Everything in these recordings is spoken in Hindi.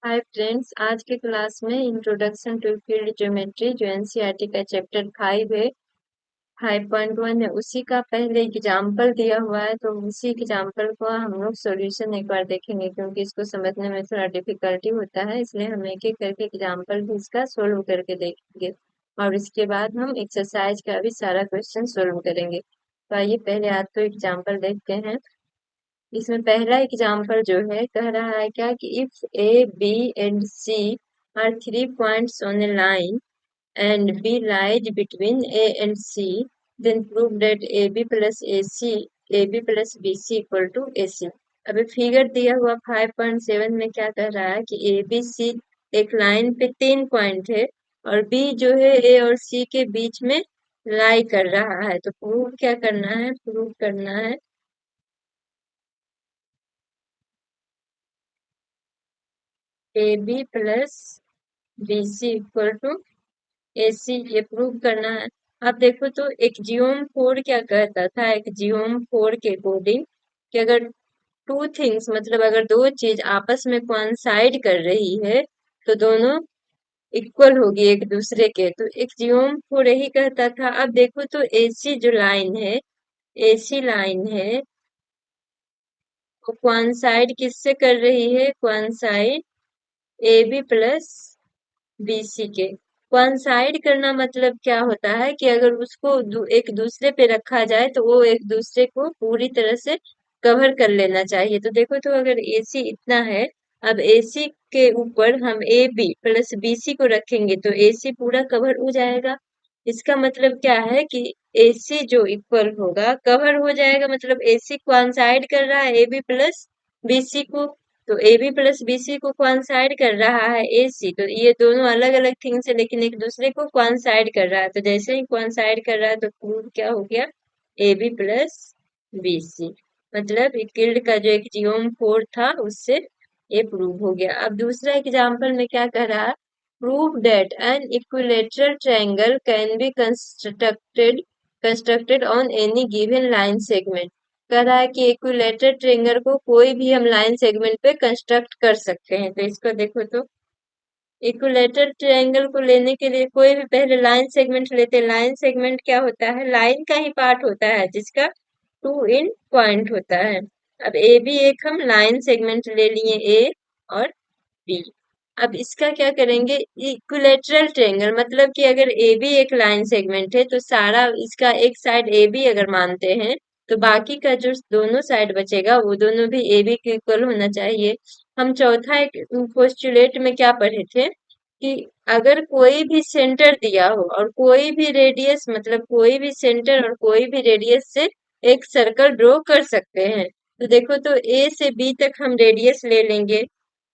हाय फ्रेंड्स, आज के क्लास में इंट्रोडक्शन टू फील्ड ज्योमेट्री जो एनसीईआरटी का चैप्टर 5 है, 5.1 है, उसी का पहले एग्जाम्पल दिया हुआ है। तो उसी एग्जाम्पल को हम लोग सॉल्यूशन एक बार देखेंगे, क्योंकि इसको समझने में थोड़ा डिफिकल्टी होता है, इसलिए हम एक एक करके एग्जाम्पल भी इसका सोल्व करके देखेंगे और इसके बाद हम एक्सरसाइज का भी सारा क्वेश्चन सोल्व करेंगे। तो आइए पहले आज तो एग्जाम्पल देखते हैं। इसमें पहला एग्जाम्पल जो है कह रहा है क्या कि if A B and C are 3 points on a line and B lies between A and C, then prove that A B plus B C equal to A C. अभी फिगर दिया हुआ 5.7 में क्या कह रहा है कि ए बी सी एक लाइन पे 3 पॉइंट है और बी जो है ए और सी के बीच में लाई कर रहा है। तो प्रूव क्या करना है? प्रूव करना है A B plus B C equal to A C, ये प्रूव करना है। अब देखो तो एक जियोम 4 क्या कहता था, एक जियोम 4 के अकॉर्डिंग कि अगर टू थिंग्स मतलब अगर दो चीज आपस में कोइंसाइड कर रही है तो दोनों इक्वल होगी एक दूसरे के। तो एक जियोम 4 यही कहता था। अब देखो तो एसी जो लाइन है, एसी लाइन है, वो कोइंसाइड किससे कर रही है? Coincide A B plus BC के। कोइंसाइड करना मतलब क्या होता है कि अगर उसको एक दूसरे पे रखा जाए तो वो एक दूसरे को पूरी तरह से कवर कर लेना चाहिए। तो देखो तो अगर एसी इतना है, अब एसी के ऊपर हम ए बी प्लस बीसी को रखेंगे तो एसी पूरा कवर हो जाएगा। इसका मतलब क्या है कि एसी जो इक्वल होगा कवर हो जाएगा, मतलब एसी कोइंसाइड कर रहा है ए बी प्लस बीसी को, तो ए बी प्लस बीसी को कोइंसाइड कर रहा है एसी। तो ये दोनों अलग अलग थिंग्स है लेकिन एक दूसरे को कोइंसाइड कर रहा है। तो जैसे ही कोइंसाइड कर रहा है तो प्रूव क्या हो गया? A B plus BC. मतलब यूक्लिड का जो एक जियोम 4 था उससे ये प्रूव हो गया। अब दूसरा एग्जांपल में क्या कह रहा है? Prove that an equilateral triangle can be constructed on any given line segment. कह रहा है कि इक्विलेटरल ट्रायंगल को कोई भी हम लाइन सेगमेंट पे कंस्ट्रक्ट कर सकते हैं। तो इसको देखो तो इक्विलेटरल ट्रायंगल को लेने के लिए कोई भी पहले लाइन सेगमेंट लेते हैं। लाइन सेगमेंट क्या होता है? लाइन का ही पार्ट होता है जिसका टू इन पॉइंट होता है। अब ए बी एक हम लाइन सेगमेंट ले लिए, ए और बी। अब इसका क्या करेंगे? इक्विलेटरल ट्रायंगल मतलब कि अगर ए बी एक लाइन सेगमेंट है तो सारा इसका एक साइड ए बी अगर मानते हैं तो बाकी का जो दोनों साइड बचेगा वो दोनों भी ए बी के इक्वल होना चाहिए। हम चौथा एक पोस्टुलेट में क्या पढ़े थे कि अगर कोई भी सेंटर दिया हो और कोई भी रेडियस मतलब कोई भी सेंटर और कोई भी रेडियस से एक सर्कल ड्रॉ कर सकते हैं। तो देखो तो ए से बी तक हम रेडियस ले लेंगे,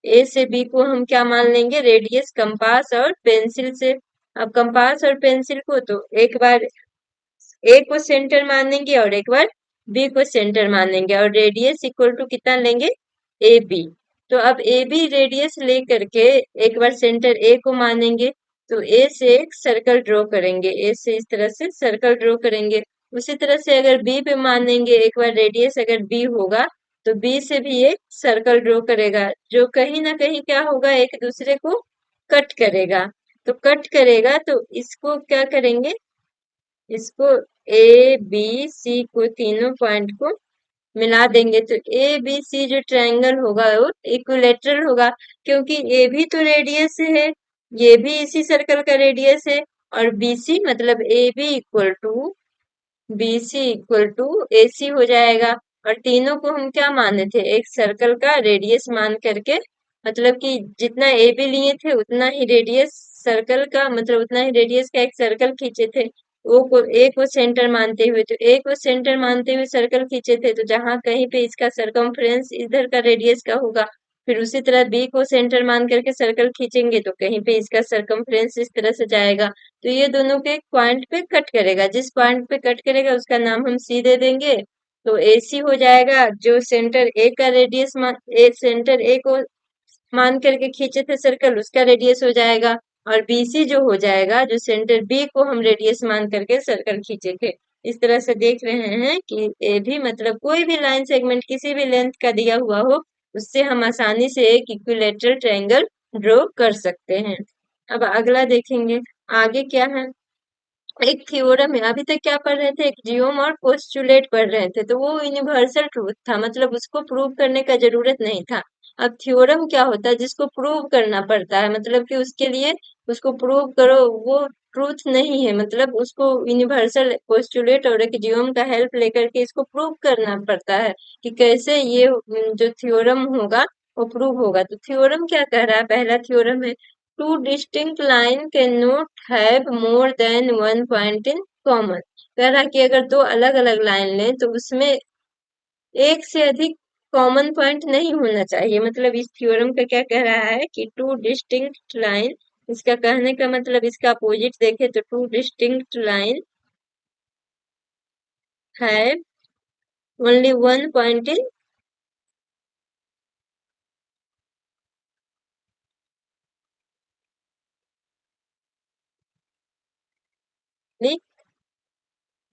ए से बी को हम क्या मान लेंगे? रेडियस कंपास और पेंसिल से। अब कंपास और पेंसिल को तो एक बार ए को सेंटर मानेंगे और एक बार बी को सेंटर मानेंगे और रेडियस इक्वल टू कितना लेंगे? A B. तो अब ए बी रेडियस ले करके एक बार सेंटर ए को मानेंगे तो ए से एक सर्कल ड्रॉ करेंगे, ए से इस तरह से सर्कल ड्रॉ करेंगे। उसी तरह से अगर बी पे मानेंगे एक बार रेडियस अगर बी होगा तो बी से भी एक सर्कल ड्रॉ करेगा जो कहीं ना कहीं क्या होगा? एक दूसरे को कट करेगा। तो कट करेगा तो इसको क्या करेंगे? इसको ए बी सी को तीनों पॉइंट को मिला देंगे तो ए बी सी जो ट्रायंगल होगा वो इक्विलेटरल होगा, क्योंकि ए भी तो रेडियस है, ये भी इसी सर्कल का रेडियस है, और बी सी मतलब A B equal to B C equal to A C हो जाएगा। और तीनों को हम क्या माने थे? एक सर्कल का रेडियस मान करके, मतलब कि जितना ए बी लिए थे उतना ही रेडियस सर्कल का, मतलब उतना ही रेडियस का एक सर्कल खींचे थे। ओ को ए को सेंटर मानते हुए, तो ए को सेंटर मानते हुए सर्कल खींचे थे, तो जहां कहीं पे इसका सरकमफ्रेंस इधर का रेडियस का होगा, फिर उसी तरह बी को सेंटर मान करके सर्कल खींचेंगे तो कहीं पे इसका सरकमफ्रेंस इस तरह से जाएगा। तो ये दोनों के पॉइंट पे कट करेगा, जिस पॉइंट पे कट करेगा उसका नाम हम सी दे देंगे। तो ए सी हो जाएगा, जो सेंटर ए का रेडियस सेंटर ए को मान करके खींचे थे सर्कल उसका रेडियस हो जाएगा, और बीसी जो हो जाएगा जो सेंटर बी को हम रेडियस मान करके सर्कल खींचे थे। इस तरह से देख रहे हैं कि ए भी मतलब कोई भी लाइन सेगमेंट किसी भी लेंथ का दिया हुआ हो उससे हम आसानी से एक इक्विलेटरल ट्रायंगल ड्रॉ कर सकते हैं। अब अगला देखेंगे, आगे क्या है। एक थ्योरम है, अभी तक क्या पढ़ रहे थे, एक जियोम और पोस्टुलेट पढ़ रहे थे, तो वो यूनिवर्सल ट्रूथ था, मतलब उसको प्रूव करने का जरूरत नहीं था। अब थ्योरम क्या होता है, जिसको प्रूव करना पड़ता है, मतलब कि उसके लिए उसको प्रूव करो, वो ट्रूथ नहीं है, मतलब उसको यूनिवर्सल पोस्टुलेट और एक जियोम का हेल्प लेकर के इसको प्रूव करना पड़ता है कि कैसे ये जो थ्योरम होगा वो प्रूव होगा। तो थ्योरम क्या कह रहा है, पहला थ्योरम है, two distinct line cannot have more than one point in common। कह रहा है कि अगर दो अलग अलग लाइन लें तो उसमें एक से अधिक कॉमन पॉइंट नहीं होना चाहिए। मतलब इस थ्योरम का क्या कह रहा है कि टू डिस्टिंक्ट लाइन, इसका कहने का मतलब इसका अपोजिट देखे तो टू डिस्टिंक्ट लाइन है only one point in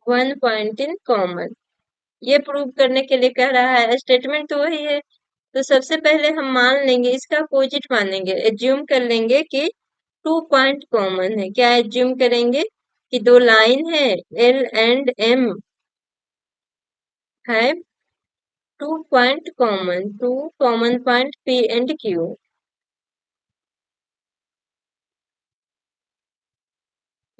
one point in common. ये प्रूव करने के लिए कह रहा है, स्टेटमेंट तो वही है। तो सबसे पहले हम मान लेंगे, इसका अपोजिट मानेंगे, एज्यूम कर लेंगे कि टू पॉइंट कॉमन है। क्या एज्यूम करेंगे कि दो लाइन है एल एंड एम है two point common, two common point P and Q.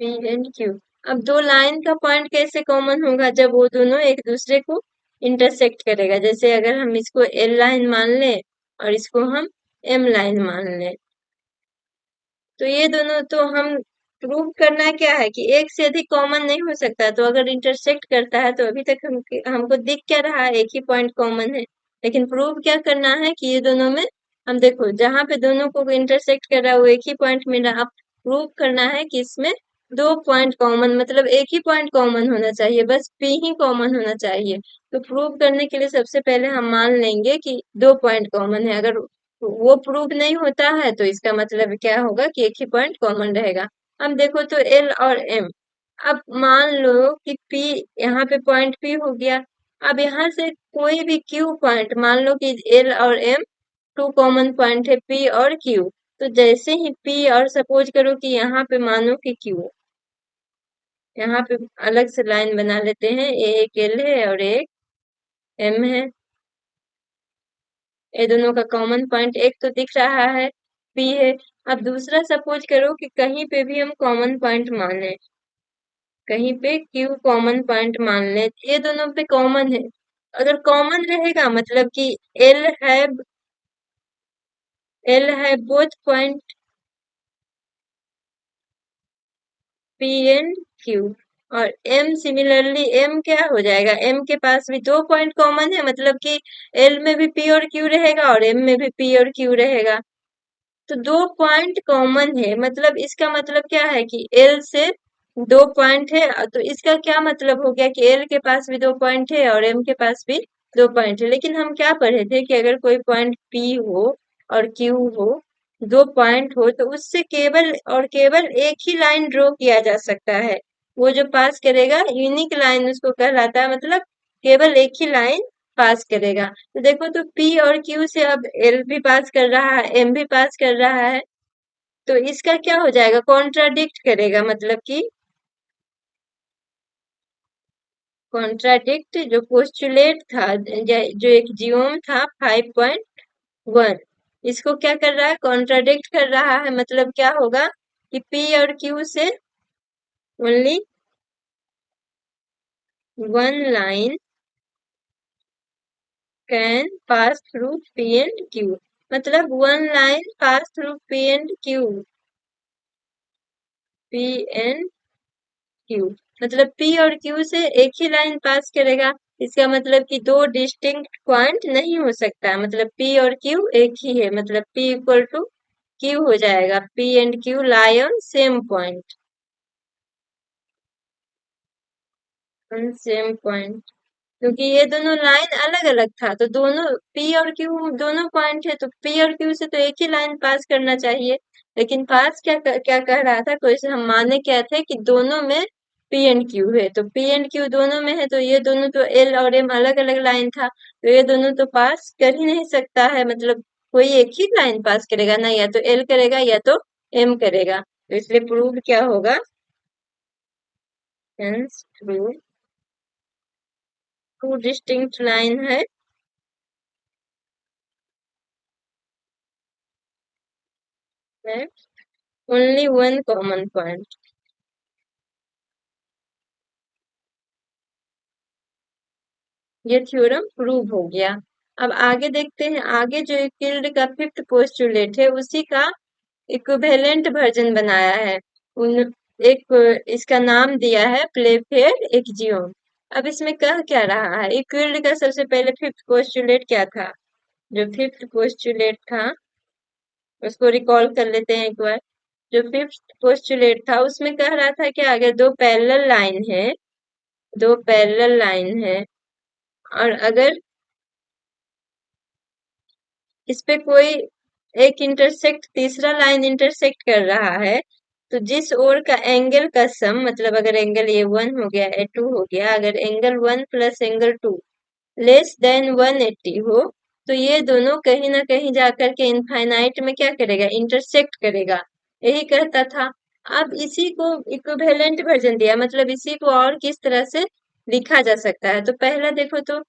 P and Q. अब दो लाइन का पॉइंट कैसे कॉमन होगा, जब वो दोनों एक दूसरे को इंटरसेक्ट करेगा। जैसे अगर हम इसको एल लाइन मान लें और इसको हम एम लाइन मान लें, तो ये दोनों तो हम प्रूव करना क्या है कि एक से अधिक कॉमन नहीं हो सकता। तो अगर इंटरसेक्ट करता है तो अभी तक हमको दिख क्या रहा है, एक ही पॉइंट कॉमन है। लेकिन प्रूव क्या करना है कि ये दोनों में, हम देखो जहां पे दोनों को इंटरसेक्ट कर रहा है वो एक ही पॉइंट में रहा। अब प्रूव करना है कि इसमें दो पॉइंट कॉमन, मतलब एक ही पॉइंट कॉमन होना चाहिए, बस पी ही कॉमन होना चाहिए। तो प्रूव करने के लिए सबसे पहले हम मान लेंगे कि दो पॉइंट कॉमन है। अगर वो प्रूफ नहीं होता है तो इसका मतलब क्या होगा कि एक ही पॉइंट कॉमन रहेगा। अब देखो तो एल और एम, अब मान लो कि पी, यहाँ पे पॉइंट पी हो गया। अब यहाँ से कोई भी क्यू पॉइंट, मान लो कि एल और एम टू कॉमन पॉइंट है पी और क्यू। तो जैसे ही पी और सपोज करो कि यहाँ पे मानो कि क्यू, यहाँ पे अलग से लाइन बना लेते हैं, एक एल है और एक एम है। ये दोनों का कॉमन पॉइंट एक तो दिख रहा है, पी है। अब दूसरा सपोज करो कि कहीं पे भी हम कॉमन पॉइंट मान लें, कहीं पे क्यू कॉमन पॉइंट मान लें, ये दोनों पे कॉमन है। अगर कॉमन रहेगा मतलब कि एल है, एल है both point P and Q, और एम सिमिलरली, एम क्या हो जाएगा, एम के पास भी दो पॉइंट कॉमन है, मतलब कि एल में भी पी और क्यू रहेगा और एम में भी पी और क्यू रहेगा। तो दो पॉइंट कॉमन है, मतलब इसका मतलब क्या है कि एल से दो पॉइंट है। तो इसका क्या मतलब हो गया कि एल के पास भी दो पॉइंट है और एम के पास भी दो पॉइंट है। लेकिन हम क्या पढ़े थे कि अगर कोई पॉइंट पी हो और क्यू हो, दो पॉइंट हो, तो उससे केवल और केवल एक ही लाइन ड्रॉ किया जा सकता है। वो जो पास करेगा यूनिक लाइन उसको कहलाता है, मतलब केवल एक ही लाइन पास करेगा। तो देखो तो P और Q से अब L भी पास कर रहा है, M भी पास कर रहा है, तो इसका क्या हो जाएगा, कॉन्ट्राडिक्ट करेगा। मतलब कि कॉन्ट्राडिक्ट जो पोस्टुलेट था, जो एक जियोम था 5.1, इसको क्या कर रहा है, कॉन्ट्राडिक्ट कर रहा है। मतलब क्या होगा कि P और Q से only one line can pass through P and Q, मतलब one line pass through P and Q, P and Q, मतलब पी और क्यू से एक ही लाइन पास करेगा। इसका मतलब कि दो डिस्टिंक्ट पॉइंट नहीं हो सकता, मतलब पी और क्यू एक ही है, मतलब पी इक्वल टू क्यू हो जाएगा, P and Q lie on same point, on same point. क्योंकि ये दोनों लाइन अलग अलग था, तो दोनों पी और क्यू दोनों पॉइंट है, तो पी और क्यू से तो एक ही लाइन पास करना चाहिए। लेकिन पास क्या कह रहा था, कोई से हम माने क्या थे कि दोनों में पी एंड क्यू है, तो पी एंड क्यू दोनों में है, तो ये दोनों तो एल और एम अलग अलग लाइन था, तो ये दोनों तो पास कर ही नहीं सकता है। मतलब कोई एक ही लाइन पास करेगा ना, या तो एल करेगा या तो एम करेगा। तो इसलिए प्रूव क्या होगा, hence prove two distinct line है ओनली वन कॉमन पॉइंट। ये थ्योरम प्रूव हो गया। अब आगे देखते हैं, आगे जो यूक्लिड का फिफ्थ पोस्टुलेट है उसी का इक्विवेलेंट वर्जन बनाया है। उन एक इसका नाम दिया है प्लेफेयर एक्जियोम। अब इसमें कह क्या रहा है, यूक्लिड का सबसे पहले फिफ्थ पोस्टुलेट क्या था, जो फिफ्थ पोस्टुलेट था उसको रिकॉल कर लेते हैं एक बार। जो फिफ्थ पोस्टुलेट था उसमें कह रहा था कि अगर दो पैरेलल लाइन है, दो पैरेलल लाइन है और अगर इस पे कोई एक इंटरसेक्ट, तीसरा लाइन इंटरसेक्ट कर रहा है, तो जिस ओर का एंगल का सम, मतलब अगर एंगल ये 1 हो गया, ए 2 हो गया, अगर angle 1 plus angle 2 less than 180 हो, तो ये दोनों कहीं ना कहीं जाकर के इनफाइनाइट में क्या करेगा, इंटरसेक्ट करेगा। यही कहता था। अब इसी को इक्विवेलेंट वर्जन दिया, मतलब इसी को और किस तरह से लिखा जा सकता है। तो पहला देखो तो,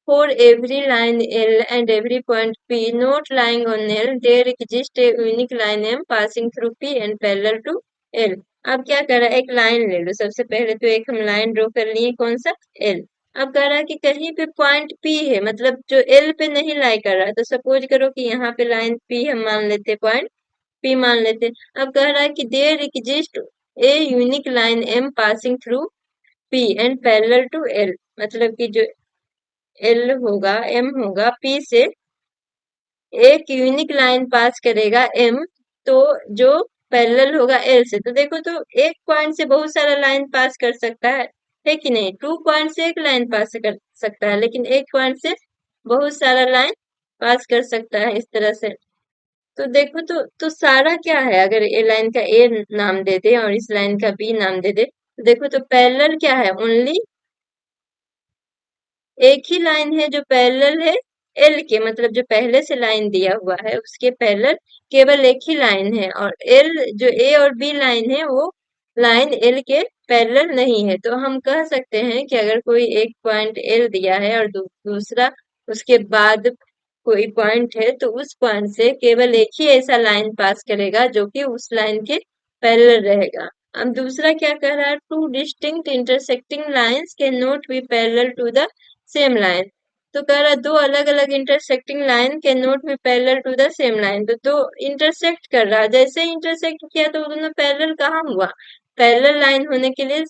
for every line L and every point P not lying on L, there exists a unique line M passing through P and parallel to L। अब क्या कर रहा है, एक लाइन ले लो। सबसे पहले तो एक हम लाइन ड्रॉ कर लिए, कौन सा, L। अब कह रहा है कि कहीं पे पॉइंट P है, मतलब जो L पे नहीं लाई कर रहा है। तो सपोज करो कि यहाँ पे लाइन P हम मान लेते, पॉइंट P मान लेते। अब कह रहा है कि there exist a unique line M passing through P and parallel to L, मतलब कि जो एल होगा, एम होगा, पी से एक यूनिक लाइन पास करेगा एम, तो जो पैरेलल होगा एल से। तो देखो तो एक पॉइंट से बहुत सारा लाइन पास कर सकता है कि नहीं, 2 पॉइंट से एक लाइन पास कर सकता है, लेकिन एक पॉइंट से बहुत सारा लाइन पास कर सकता है इस तरह से। तो देखो तो सारा क्या है, अगर ए लाइन का ए नाम दे दे और इस लाइन का बी नाम दे दे, तो देखो तो पैरेलल क्या है, ओनली एक ही लाइन है जो पैरेलल है एल के, मतलब जो पहले से लाइन दिया हुआ है उसके पैरेलल केवल एक ही लाइन है, और एल जो ए और बी लाइन है वो लाइन एल के पैरेलल नहीं है। तो हम कह सकते हैं कि अगर कोई एक पॉइंट एल दिया है और दूसरा उसके बाद कोई पॉइंट है, तो उस पॉइंट से केवल एक ही ऐसा लाइन पास करेगा जो कि उस लाइन के पैरेलल रहेगा। अब दूसरा क्या कह रहा है, two distinct intersecting lines can not be parallel to the same line. तो कह रहा है दो अलग अलग intersecting line can not be parallel to the same line. तो दो इंटरसेक्ट कर रहा है, जैसे इंटरसेक्ट किया तो दोनों पैरेलल कहाँ हुआ, पैरेलल लाइन होने के लिए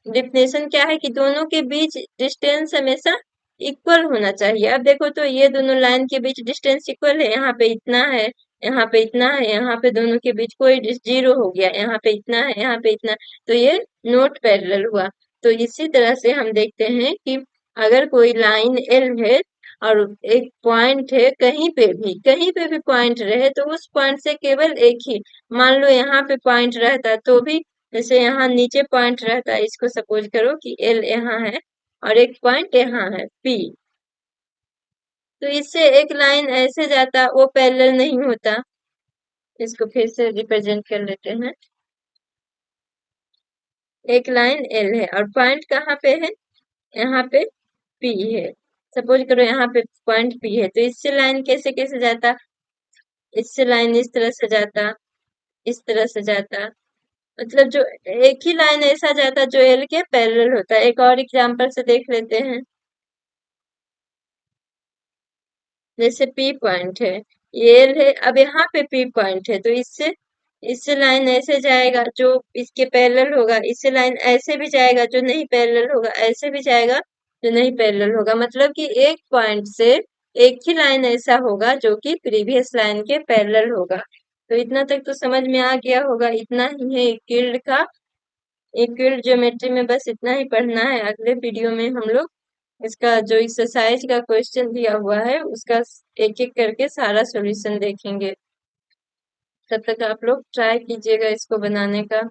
डिफिनेशन क्या है कि दोनों के बीच डिस्टेंस हमेशा इक्वल होना चाहिए। अब देखो तो ये दोनों लाइन के बीच डिस्टेंस इक्वल है, यहाँ पे इतना है, यहाँ पे इतना है, यहाँ पे दोनों के बीच कोई जीरो हो गया, यहाँ पे इतना है, यहाँ पे इतना, तो ये नॉट पैरेलल हुआ। तो इसी तरह से हम देखते हैं कि अगर कोई लाइन एल है और एक पॉइंट है, कहीं पे भी पॉइंट रहे, तो उस पॉइंट से केवल एक ही, मान लो यहाँ पे पॉइंट रहता तो भी, जैसे यहाँ नीचे पॉइंट रहता है, इसको सपोज करो कि एल यहाँ है और एक पॉइंट यहाँ है पी, तो इससे एक लाइन ऐसे जाता, वो पैरेलल नहीं होता। इसको फिर से रिप्रेजेंट कर लेते हैं, एक लाइन एल है और पॉइंट कहाँ पे है, यहाँ पे पी है। सपोज करो यहाँ पे पॉइंट पी है, तो इससे लाइन कैसे कैसे जाता, इससे लाइन इस तरह से जाता, इस तरह से जाता, मतलब जो एक ही लाइन ऐसा जाता जो एल के पैरेलल होता है। एक और एग्जांपल से देख लेते हैं, जैसे पी पॉइंट है, ये एल है, अब यहाँ पे पी पॉइंट है, तो इससे इससे लाइन ऐसे जाएगा जो इसके पैरेलल होगा, इससे लाइन ऐसे भी जाएगा जो नहीं पैरेलल होगा, ऐसे भी जाएगा जो नहीं पैरेलल होगा, मतलब कि एक पॉइंट से एक ही लाइन ऐसा होगा जो कि प्रीवियस लाइन के पैरेलल होगा। तो इतना तक तो समझ में आ गया होगा, इतना ही है यूक्लिड का। यूक्लिड ज्योमेट्री में बस इतना ही पढ़ना है। अगले वीडियो में हम लोग इसका जो एक्सरसाइज का क्वेश्चन दिया हुआ है उसका एक एक करके सारा सॉल्यूशन देखेंगे। तब तक आप लोग ट्राई कीजिएगा इसको बनाने का।